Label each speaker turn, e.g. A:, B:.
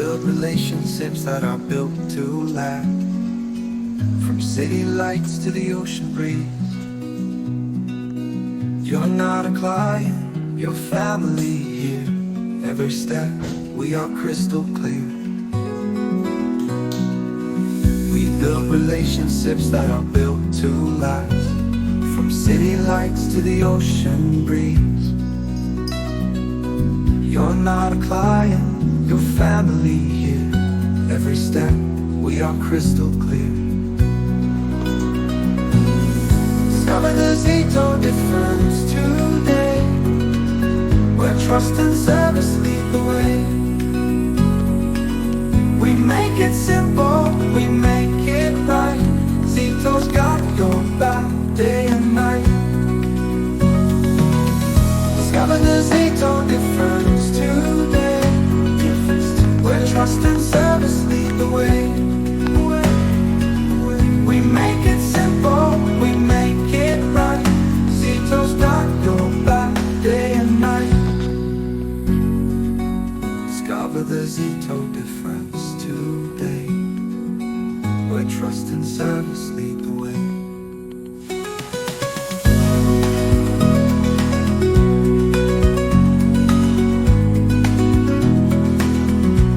A: build relationships that are built to last. From city lights to the ocean breeze. You're not a client, you're family here. Every step, we are crystal clear. We build relationships that are built to last. From city lights to the ocean breeze. You're not a client, you're family here. Every step, we are crystal clear. Discover the Zito difference today, where trust and service lead the way. We make it simple, we make it right. Zito's got your back day and night. Discover the Zito difference today, where trust and service lead the way. We make it simple, we make it right. Zito's got your back day and night. Discover the Zito difference today, where trust and service lead the way.